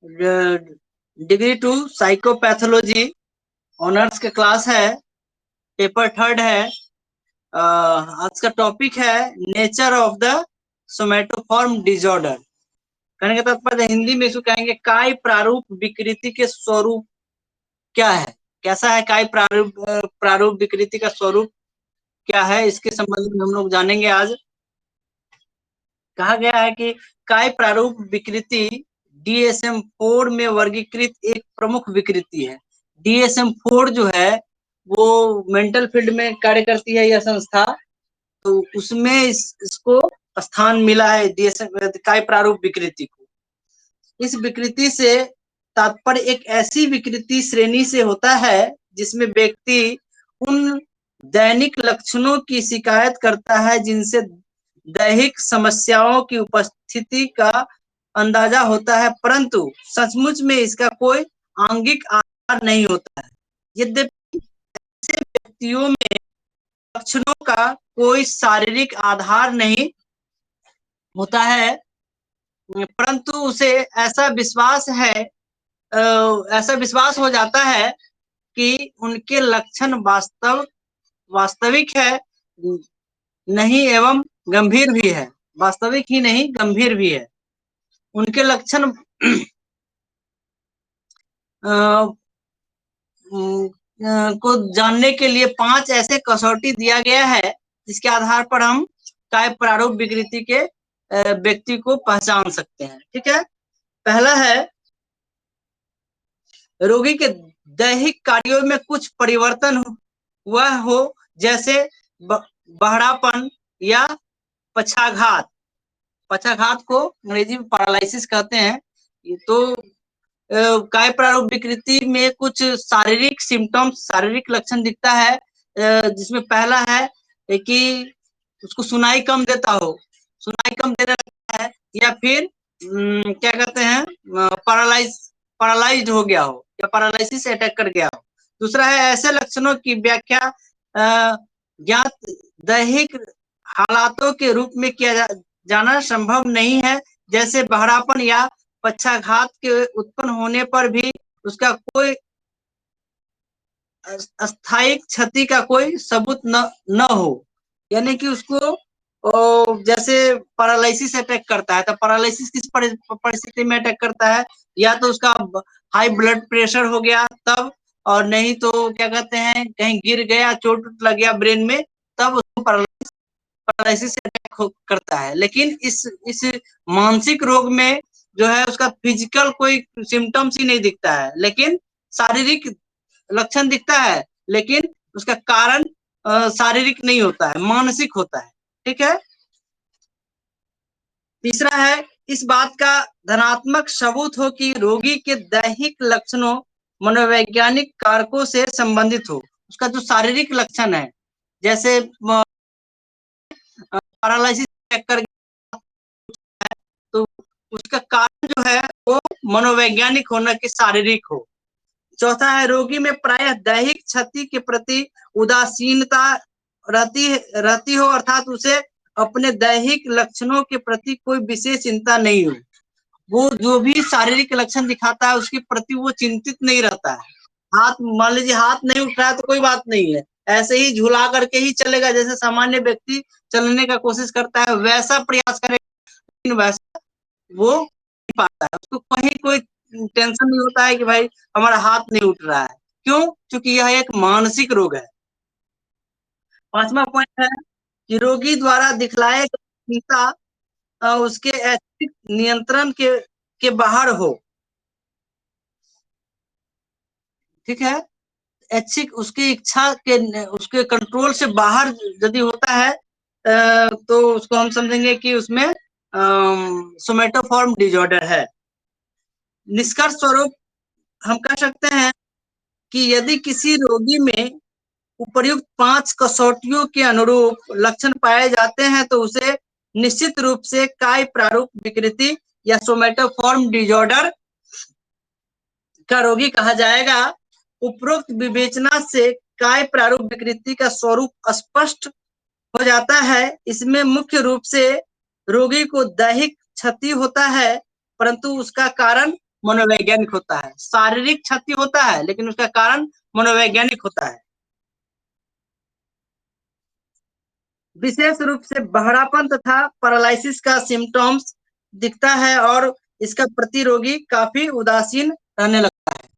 Degree 2 psychopathology honours का class है, paper 3 है। आज का टॉपिक है nature of the somatoform disorder. कहने का तात्पर्य हिंदी में इसको कहेंगे काय प्रारूप विकृति के स्वरूप क्या है, कैसा है काय प्रारूप विकृति का स्वरूप क्या है, इसके संबंध में हम लोग जानेंगे आज। कहा गया है कि काय प्रारूप विकृति DSM-4 में वर्गीकृत एक प्रमुख विकृति है। DSM-4 जो है वो मेंटल फील्ड में कार्य करती है यह संस्था, तो उसमें इसको स्थान मिला है DSM काय प्रारूप विकृति को। इस विकृति से तात्पर्य एक ऐसी विकृति श्रेणी से होता है जिसमें व्यक्ति उन दैनिक लक्षणों की शिकायत करता है जिनसे दैहिक समस्याओं की उपस्थिति का अंदाजा होता है, परंतु सचमुच में इसका कोई आंगिक आधार नहीं होता है। यद्यपि ऐसे व्यक्तियों में लक्षणों का कोई शारीरिक आधार नहीं होता है, परंतु उसे ऐसा विश्वास हो जाता है कि उनके लक्षण वास्तविक है नहीं एवं गंभीर भी है, वास्तविक ही नहीं गंभीर भी है। उनके लक्षण को जानने के लिए 5 ऐसे कसौटी दिया गया है जिसके आधार पर हम काय प्रारूप विकृति के व्यक्ति को पहचान सकते हैं। ठीक है, पहला है रोगी के दैहिक कार्यों में कुछ परिवर्तन हुआ हो, जैसे बहरापन या पक्षाघात। पक्षाघात को अंग्रेजी में पैरालिसिस कहते हैं। तो काय प्रारूप विकृति में कुछ शारीरिक सिम्टम्स, शारीरिक लक्षण दिखता है, जिसमें पहला है कि उसको सुनाई कम देता हो, सुनाई कम देने लगता है, या फिर क्या कहते हैं पैरालाइज्ड हो गया हो या पैरालिसिस अटैक कर गया हो। दूसरा है ऐसे लक्षणों की व्याख्या ज्ञात दैहिक हालातों के रूप में किया जाना संभव नहीं है, जैसे बहरापन या पक्षाघात के उत्पन्न होने पर भी उसका कोई अस्थायी क्षति का कोई सबूत न हो। यानी कि उसको जैसे पैरालिसिस अटैक करता है, तो पैरालिसिस किस परिस्थिति में अटैक करता है, या तो उसका हाई ब्लड प्रेशर हो गया तब, और नहीं तो क्या कहते हैं कहीं गिर गया, चोट लग गया ब्रेन में, तब उसको पैरालिसिस अटैक करता है। लेकिन इस मानसिक रोग में जो है उसका फिजिकल कोई सिम्टम्स ही नहीं दिखता है, लेकिन शारीरिक लक्षण दिखता है, लेकिन उसका कारण शारीरिक नहीं होता है, मानसिक होता है। ठीक है, तीसरा है इस बात का धनात्मक सबूत हो कि रोगी के दैहिक लक्षणों मनोवैज्ञानिक कारकों से संबंधित हो। उसका जो शारीरिक लक्षण है, जैसे पैरालिसिस कर, तो उसका कारण जो है वो मनोवैज्ञानिक होना कि शारीरिक हो। चौथा है रोगी में प्रायः दैहिक क्षति के प्रति उदासीनता रहती हो, अर्थात उसे अपने दैहिक लक्षणों के प्रति कोई विशेष चिंता नहीं हो। वो जो भी शारीरिक लक्षण दिखाता है उसके प्रति वो चिंतित नहीं रहता है। हाथ मान लीजिए हाथ नहीं उठ रहा है तो कोई बात नहीं है, ऐसे ही झुला करके ही चलेगा, जैसे सामान्य व्यक्ति चलने का कोशिश करता है वैसा प्रयास करेगा, लेकिन वैसा वो नहीं पाता है। उसको कहीं कोई टेंशन नहीं होता है कि भाई हमारा हाथ नहीं उठ रहा है। क्यों? क्योंकि यह एक मानसिक रोग है। 5वां पॉइंट है कि रोगी द्वारा दिखलाए चिंता उसके ऐच्छिक नियंत्रण के बाहर हो। ठीक है, ऐच्छिक उसकी इच्छा के उसके कंट्रोल से बाहर यदि होता है तो उसको हम समझेंगे कि उसमें सोमैटोफॉर्म डिसऑर्डर है। निष्कर्ष स्वरूप हम कह सकते हैं कि यदि किसी रोगी में उपर्युक्त 5 कसौटियों के अनुरूप लक्षण पाए जाते हैं तो उसे निश्चित रूप से काय प्रारूप विकृति या सोमैटोफॉर्म डिसऑर्डर का रोगी कहा जाएगा। उपरोक्त विवेचना से काय प्रारूप विकृति का स्वरूप स्पष्ट हो जाता है। इसमें मुख्य रूप से रोगी को दैहिक क्षति होता है, परंतु उसका कारण मनोवैज्ञानिक होता है। शारीरिक क्षति होता है लेकिन उसका कारण मनोवैज्ञानिक होता है। विशेष रूप से बहरापन तथा पैरालिसिस का सिम्टम्स दिखता है और इसका प्रति रोगी काफी उदासीन रहने लगता है।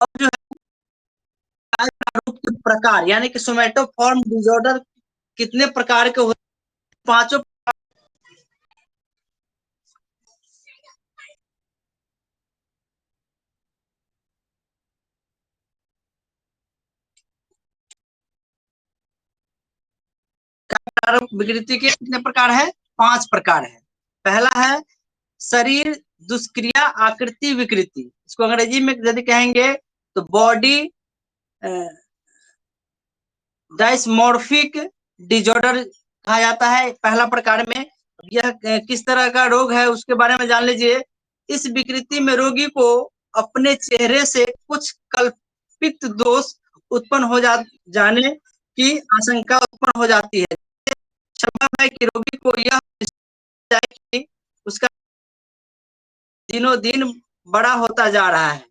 और जो है रोग के प्रकार यानी कि सोमैटोफॉर्म डिसऑर्डर कितने प्रकार के होते हैं? पांचों विकृति के कितने प्रकार है? 5 प्रकार है। पहला है शरीर दुष्क्रिया आकृति विकृति, इसको अंग्रेजी में यदि कहेंगे तो बॉडी डायस्मॉर्फिक डिसऑर्डर कहा जाता है पहला प्रकार में। यह किस तरह का रोग है उसके बारे में जान लीजिए। इस विकृति में रोगी को अपने चेहरे से कुछ कल्पित दोष उत्पन्न हो जाने की आशंका उत्पन्न हो जाती है। संभव है कि रोगी को यह कि उसका दिनों दिन बड़ा होता जा रहा है।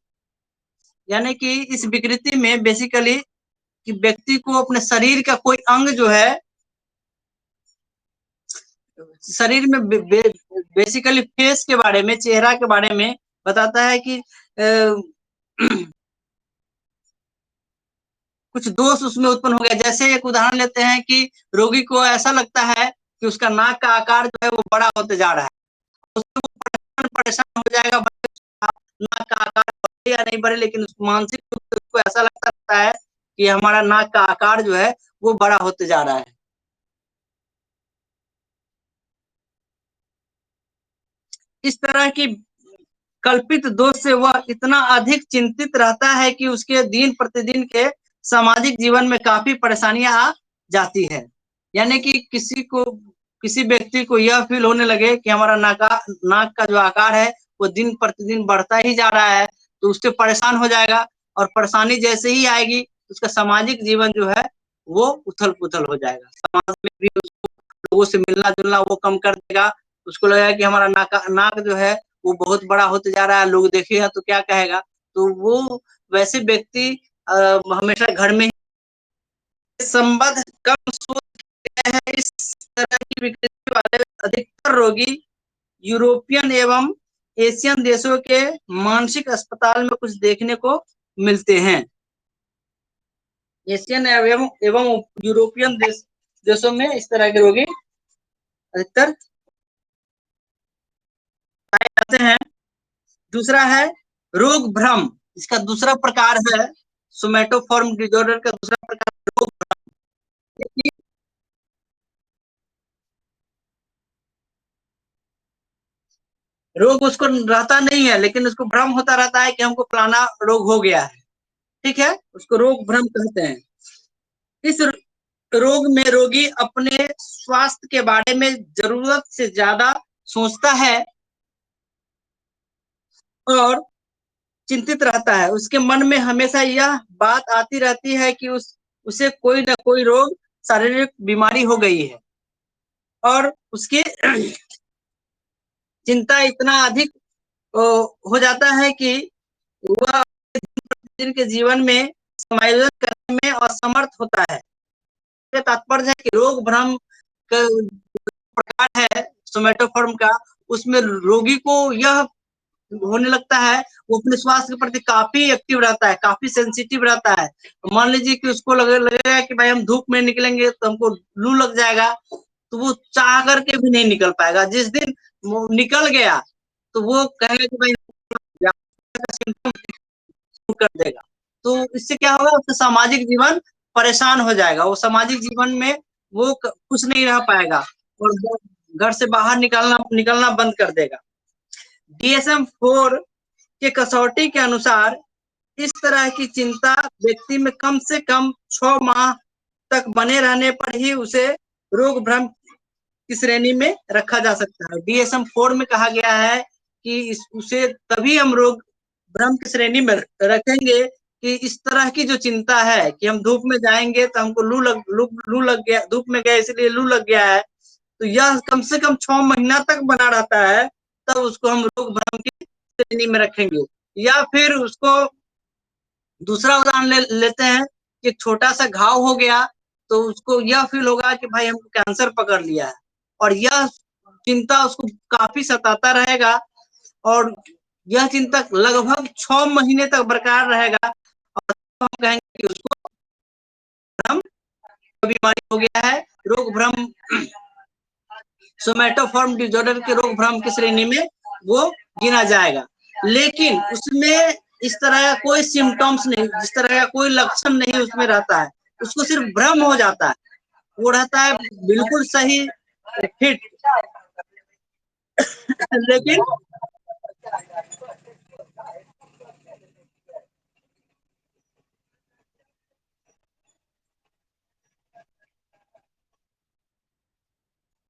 यानी कि इस विकृति में बेसिकली कि व्यक्ति को अपने शरीर का कोई अंग जो है शरीर में बेसिकली फेस के बारे में, चेहरा के बारे में बताता है कि कुछ दोष उसमें उत्पन्न हो गया। जैसे एक उदाहरण लेते हैं कि रोगी को ऐसा लगता है कि उसका नाक का आकार जो है वो बड़ा होते जा रहा है, उसको परेशान हो जाएगा नाक का आकार बढ़े या नहीं बढ़े, लेकिन मानसिक रूप से उसको ऐसा लगता है कि हमारा नाक का आकार जो है वो बड़ा होते जा रहा है। इस तरह की कल्पित दोष से वह इतना अधिक चिंतित रहता है कि उसके दिन प्रतिदिन के सामाजिक जीवन में काफी परेशानियां आ जाती है। यानी कि किसी व्यक्ति को यह फील होने लगे कि हमारा नाक का जो आकार है वो दिन प्रतिदिन बढ़ता ही जा रहा है, तो उससे परेशान हो जाएगा और परेशानी जैसे ही आएगी उसका सामाजिक जीवन जो है वो उथल पुथल हो जाएगा। समाज में भी उसको लोगों से मिलना जुलना वो कम कर देगा। उसको लगेगा कि हमारा नाक जो है वो बहुत बड़ा होते जा रहा है, लोग देखेगा तो क्या कहेगा। तो वो वैसे व्यक्ति हमेशा घर में संबद्ध कम सोच है। इस तरह की विकृति वाले अधिकतर रोगी यूरोपियन एवं एशियन देशों के मानसिक अस्पताल में कुछ देखने को मिलते हैं। एशियन एवं यूरोपियन देशों में इस तरह के रोगी अधिकतर पाए जाते हैं। दूसरा है रोग भ्रम, इसका दूसरा प्रकार है सोमैटोफॉर्म डिसऑर्डर का दूसरा प्रकार रोग भ्रम। रोग उसको रहता नहीं है लेकिन उसको भ्रम होता रहता है कि हमको फलाना रोग हो गया है, ठीक है, उसको रोग भ्रम कहते हैं। इस रोग में रोगी अपने स्वास्थ्य के बारे में जरूरत से ज्यादा सोचता है और चिंतित रहता है। उसके मन में हमेशा यह बात आती रहती है कि उसे कोई ना कोई रोग शारीरिक बीमारी हो गई है और उसकी चिंता इतना अधिक हो जाता है कि वह दिन के जीवन में समायोजन करने में असमर्थ होता है। तात्पर्य है कि रोग भ्रम का प्रकार है सोमैटोफॉर्म का, उसमें रोगी को यह होने लगता है वो अपने स्वास्थ्य के प्रति काफी एक्टिव रहता है, काफी सेंसिटिव रहता है। मान लीजिए कि उसको लगेगा कि भाई हम धूप में निकलेंगे तो हमको लू लग जाएगा, तो वो चाह करके भी नहीं निकल पाएगा। जिस दिन वो निकल गया तो वो कहेगा कि भाई कर देगा। तो इससे क्या होगा, उसका सामाजिक जीवन परेशान हो जाएगा, वो सामाजिक जीवन में वो कुछ नहीं रह पाएगा और घर से बाहर निकलना बंद कर देगा। DSM-4 के कसौटी के अनुसार इस तरह की चिंता व्यक्ति में कम से कम 6 माह तक बने रहने पर ही उसे रोग भ्रम की श्रेणी में रखा जा सकता है। DSM-4 में कहा गया है कि उसे तभी हम रोग भ्रम की श्रेणी में रखेंगे कि इस तरह की जो चिंता है कि हम धूप में जाएंगे तो हमको लू लग गया, धूप में गए इसलिए लू लग गया है, तो यह कम से कम 6 महीना तक बना रहता है, तब उसको हम रोग भ्रम की श्रेणी में रखेंगे। या फिर उसको दूसरा उदाहरण लेते हैं कि छोटा सा घाव हो गया तो उसको यह फील होगा कि भाई हमको कैंसर पकड़ लिया है, और यह चिंता उसको काफी सताता रहेगा, और यह चिंता लगभग 6 महीने तक बरकरार रहेगा। और हम कहेंगे कि उसको भ्रम बीमारी हो गया है, रोग भ्रम, सोमैटोफॉर्म डिसऑर्डर के रोग भ्रम की श्रेणी में वो गिना जाएगा। लेकिन उसमें इस तरह का कोई सिम्टम्स नहीं, जिस तरह का कोई लक्षण नहीं उसमें रहता है, उसको सिर्फ भ्रम हो जाता है, वो रहता है बिल्कुल सही फिट। लेकिन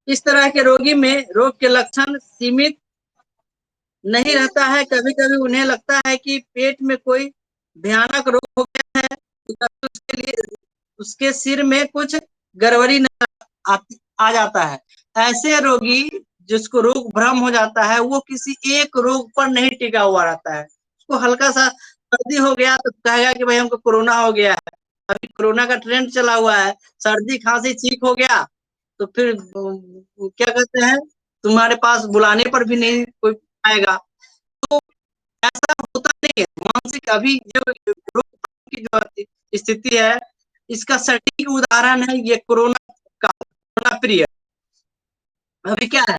इस तरह के रोगी में रोग के लक्षण सीमित नहीं रहता है। कभी कभी उन्हें लगता है कि पेट में कोई भयानक रोग हो गया है, तो उसके लिए उसके सिर में कुछ गड़बड़ी आ जाता है। ऐसे रोगी जिसको रोग भ्रम हो जाता है, वो किसी एक रोग पर नहीं टिका हुआ रहता है। उसको हल्का सा सर्दी हो गया तो कहेगा कि भाई हमको कोरोना हो गया है, अभी कोरोना का ट्रेंड चला हुआ है, सर्दी खांसी ठीक हो गया तो फिर क्या कहते हैं, तुम्हारे पास बुलाने पर भी नहीं कोई आएगा। तो ऐसा होता नहीं है। मानसिक अभी जो रोग की जो स्थिति है, इसका सटीक उदाहरण है ये कोरोना का, कोरोना पीरियड। अभी क्या है,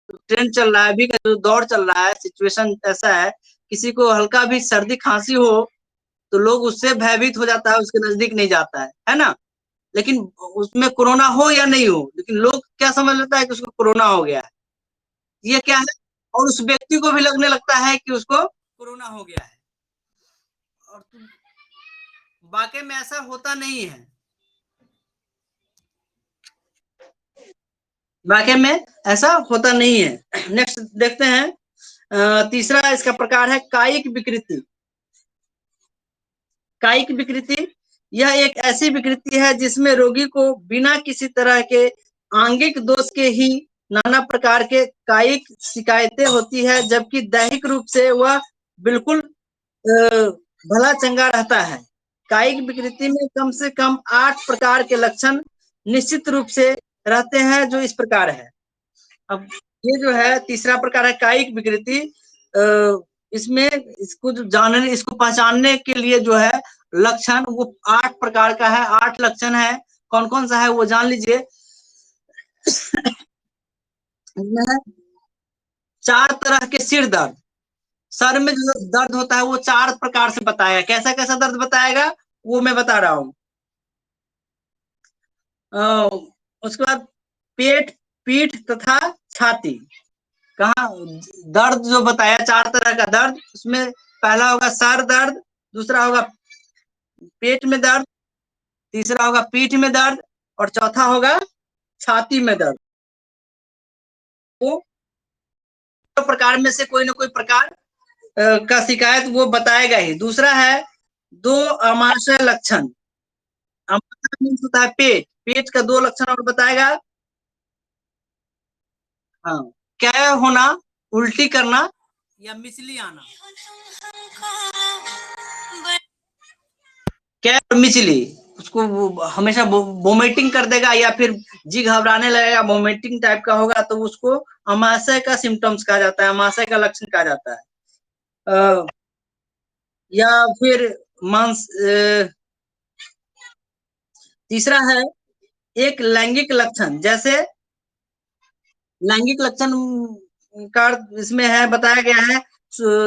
ट्रेंड चल रहा है, अभी का जो दौर चल रहा है, सिचुएशन ऐसा है, किसी को हल्का भी सर्दी खांसी हो तो लोग उससे भयभीत हो जाता है, उसके नजदीक नहीं जाता है ना। लेकिन उसमें कोरोना हो या नहीं हो, लेकिन लोग क्या समझ लेता है कि उसको कोरोना हो गया है, ये क्या है, और उस व्यक्ति को भी लगने लगता है कि उसको कोरोना हो गया है। और वाकई में ऐसा होता नहीं है, वाकई में ऐसा होता नहीं है। नेक्स्ट देखते हैं, तीसरा इसका प्रकार है कायिक विकृति। कायिक विकृति यह एक ऐसी विकृति है जिसमें रोगी को बिना किसी तरह के आंगिक दोष के ही नाना प्रकार के कायिक शिकायतें होती है, जबकि दैहिक रूप से वह बिल्कुल भला चंगा रहता है। कायिक विकृति में कम से कम 8 प्रकार के लक्षण निश्चित रूप से रहते हैं, जो इस प्रकार है। अब ये जो है तीसरा प्रकार है कायिक विकृति। इसमें इसको जो जानने, इसको पहचानने के लिए जो है लक्षण वो 8 प्रकार का है, 8 लक्षण है। कौन कौन सा है वो जान लीजिए। 4 तरह के सिर दर्द, सर में जो दर्द होता है वो 4 प्रकार से बताएगा। कैसा कैसा दर्द बताएगा वो मैं बता रहा हूँ। उसके बाद पेट, पीठ तथा छाती। कहा दर्द जो बताया 4 तरह का दर्द, उसमें पहला होगा सर दर्द, दूसरा होगा पेट में दर्द, तीसरा होगा पीठ में दर्द, और चौथा होगा छाती में दर्द। वो प्रकार में से कोई ना कोई प्रकार का शिकायत वो बताएगा ही। दूसरा है 2 आमाशय लक्षण। आमाशय मीन्स होता है पेट, पेट का 2 लक्षण और बताएगा। हाँ, क्या होना, उल्टी करना या मिचली आना। क्या और मिचली, उसको हमेशा वोमिटिंग कर देगा या फिर जी घबराने लगेगा, वोमिटिंग टाइप का होगा, तो उसको अमाशय का सिम्टम्स कहा जाता है, अमाशय का लक्षण कहा जाता है। या फिर मांस तीसरा है एक लैंगिक लक्षण। जैसे लैंगिक लक्षण का इसमें है, बताया गया है,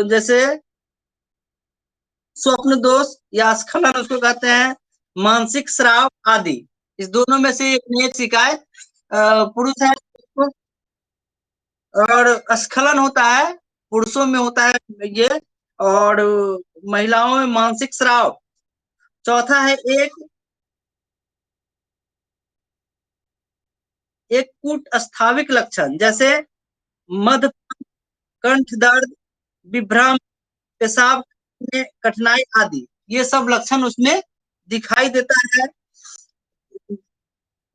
जैसे स्वप्न दोष या स्खलन उसको कहते हैं, मानसिक श्राव आदि। इस दोनों में से एक में एक शिकायत पुरुष है, और स्खलन होता है पुरुषों में होता है ये, और महिलाओं में मानसिक श्राव। चौथा है एक कूट स्थाविक लक्षण, जैसे मध, कंठ दर्द, विभ्रम, पेशाब में कठिनाई आदि। ये सब लक्षण उसमें दिखाई देता है।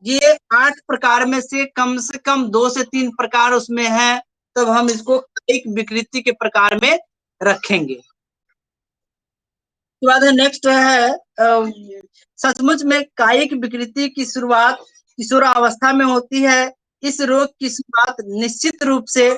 ये 8 प्रकार में से कम 2 से 3 प्रकार उसमें है, तब हम इसको एक विकृति के प्रकार में रखेंगे। उसके बाद है नेक्स्ट है सचमुच में कायिक विकृति की शुरुआत किशोरावस्था में होती है। इस रोग की शुरुआत निश्चित रूप से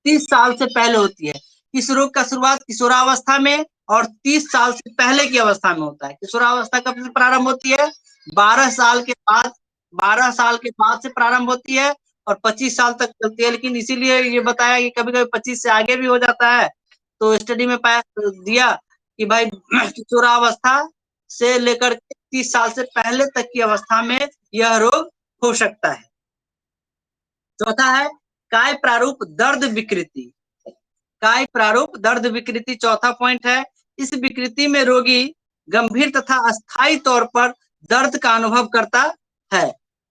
30 साल से पहले होती है। इस रोग का शुरुआत किशोरावस्था में और 30 साल से पहले की अवस्था में होता है। किशोरावस्था कब से प्रारंभ होती है? 12 साल के बाद, 12 साल के बाद से प्रारंभ होती है और 25 साल तक चलती है। लेकिन इसीलिए ये बताया कि कभी कभी 25 से आगे भी हो जाता है। तो स्टडी में पाया दिया कि भाई किशोरावस्था से लेकर 30 साल से पहले तक की अवस्था में यह रोग हो सकता है। चौथा है काय प्रारूप दर्द विकृति। काय प्रारूप दर्द विकृति चौथा पॉइंट है। इस विकृति में रोगी गंभीर तथा अस्थायी तौर पर दर्द का अनुभव करता है।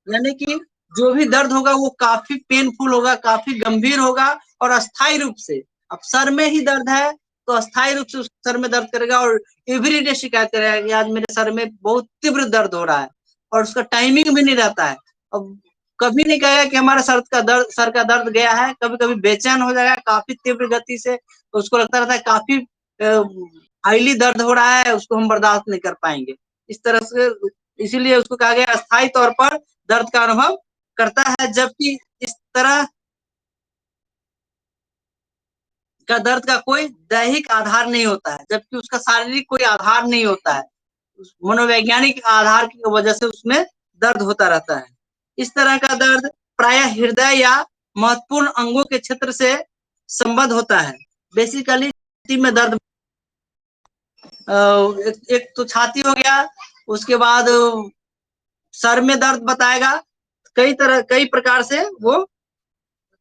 यानी कि जो भी दर्द होगा वो काफी पेनफुल होगा, काफी गंभीर होगा और अस्थायी रूप से। अब सर में ही दर्द है तो अस्थायी रूप से उस सर में दर्द करेगा और एवरीडे शिकायत करेगा कि आज मेरे सर में बहुत तीव्र दर्द हो रहा है और उसका टाइमिंग भी नहीं रहता है। अब कभी नहीं कहेगा कि हमारा सर का दर्द गया है। कभी कभी बेचैन हो जाएगा काफी तीव्र गति से, तो उसको लगता रहता है काफी हाईली दर्द हो रहा है, उसको हम बर्दाश्त नहीं कर पाएंगे। इस तरह से इसीलिए उसको कहा गया अस्थायी तौर पर दर्द का अनुभव करता है। जबकि इस तरह का दर्द का कोई दैहिक आधार नहीं होता है, जबकि उसका शारीरिक कोई आधार नहीं होता है। मनोवैज्ञानिक आधार की वजह से उसमें दर्द होता रहता है। इस तरह का दर्द प्रायः हृदय या महत्वपूर्ण अंगों के क्षेत्र से संबद्ध होता है। बेसिकली में दर्द एक तो छाती हो गया, उसके बाद सर में दर्द बताएगा। कई प्रकार से वो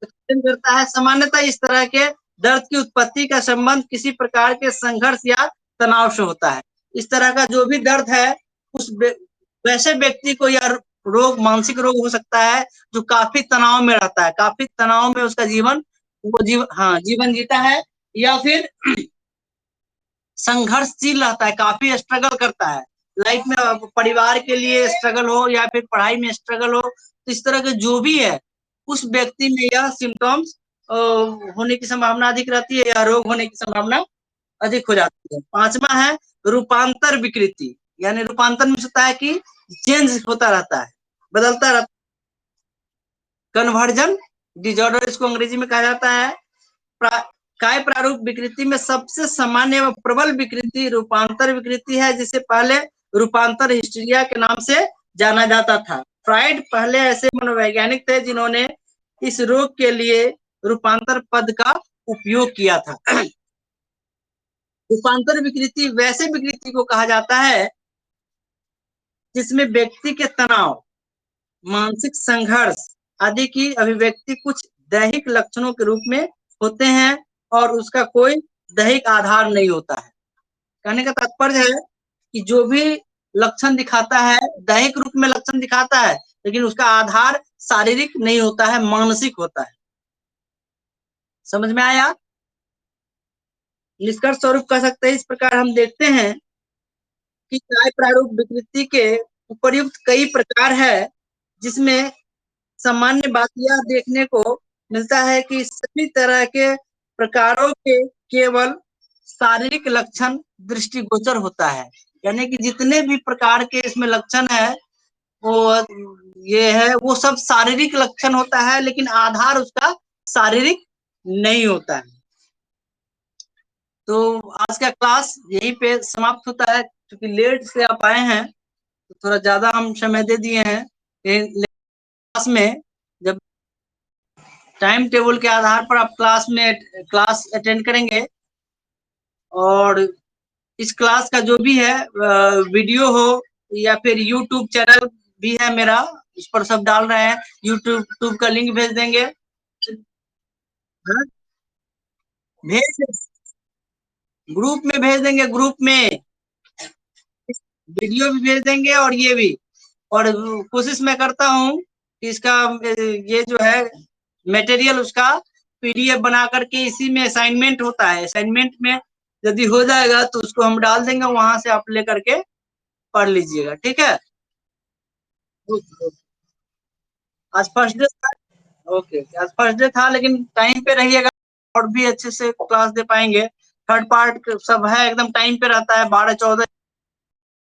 करता है। सामान्यतः इस तरह के दर्द की उत्पत्ति का संबंध किसी प्रकार के संघर्ष या तनाव से होता है। इस तरह का जो भी दर्द है उस वैसे व्यक्ति को यह रोग मानसिक रोग हो सकता है जो काफी तनाव में रहता है, काफी तनाव में उसका जीवन जीता है, या फिर संघर्षशील रहता है, काफी स्ट्रगल करता है लाइफ में। परिवार के लिए स्ट्रगल हो या फिर पढ़ाई में स्ट्रगल हो, तो इस तरह के जो भी है उस व्यक्ति में यह सिम्टम्स होने की संभावना अधिक रहती है या रोग होने की संभावना अधिक हो जाती है। पांचवा है रूपांतर विकृति। यानी रूपांतर में होता है कि चेंज होता रहता है, बदलता रहता है। कन्वर्जन डिजॉर्डर इसको अंग्रेजी में कहा जाता है। काय प्रारूप विकृति में सबसे सामान्य व प्रबल विकृति रूपांतर विकृति है, जिसे पहले रूपांतर हिस्टीरिया के नाम से जाना जाता था। फ्राइड पहले ऐसे मनोवैज्ञानिक थे जिन्होंने इस रोग के लिए रूपांतर पद का उपयोग किया था। रूपांतर विकृति वैसे विकृति को कहा जाता है जिसमें व्यक्ति के तनाव, मानसिक संघर्ष आदि की अभिव्यक्ति कुछ दैहिक लक्षणों के रूप में होते हैं और उसका कोई दैहिक आधार नहीं होता है। कहने का तात्पर्य है कि जो भी लक्षण दिखाता है दैहिक रूप में लक्षण दिखाता है, लेकिन उसका आधार शारीरिक नहीं होता है, मानसिक होता है। समझ में आया? निष्कर्ष स्वरूप कह सकते हैं इस प्रकार हम देखते हैं कि काय प्रारूप विकृति के उपर्युक्त कई प्रकार है, जिसमें सामान्य बात यह देखने को मिलता है कि सभी तरह के प्रकारों के केवल शारीरिक लक्षण दृष्टिगोचर होता है। यानी कि जितने भी प्रकार के इसमें लक्षण है वो ये है, वो सब शारीरिक लक्षण होता है, लेकिन आधार उसका शारीरिक नहीं होता है। तो आज का क्लास यहीं पे समाप्त होता है। क्योंकि लेट से आप आए हैं तो थोड़ा ज्यादा हम समय दे दिए हैं। क्लास में जब टाइम टेबल के आधार पर आप क्लास अटेंड करेंगे और इस क्लास का जो भी है वीडियो हो या फिर यूट्यूब चैनल भी है मेरा, उस पर सब डाल रहे हैं। यूट्यूब का लिंक भेज देंगे। हाँ? ग्रुप में भेज देंगे, ग्रुप में वीडियो भी भेज देंगे और ये भी। और कोशिश मैं करता हूँ कि इसका ये जो है मटेरियल उसका पीडीएफ बना करके इसी में असाइनमेंट होता है, असाइनमेंट में यदि हो जाएगा तो उसको हम डाल देंगे, वहां से आप लेकर के पढ़ लीजिएगा। ठीक है? आज फर्स्ट डे था। ओके, आज फर्स्ट डे था लेकिन टाइम पे रहिएगा। और भी अच्छे से क्लास दे पाएंगे। थर्ड पार्ट सब है, एकदम टाइम पे रहता है, 12-14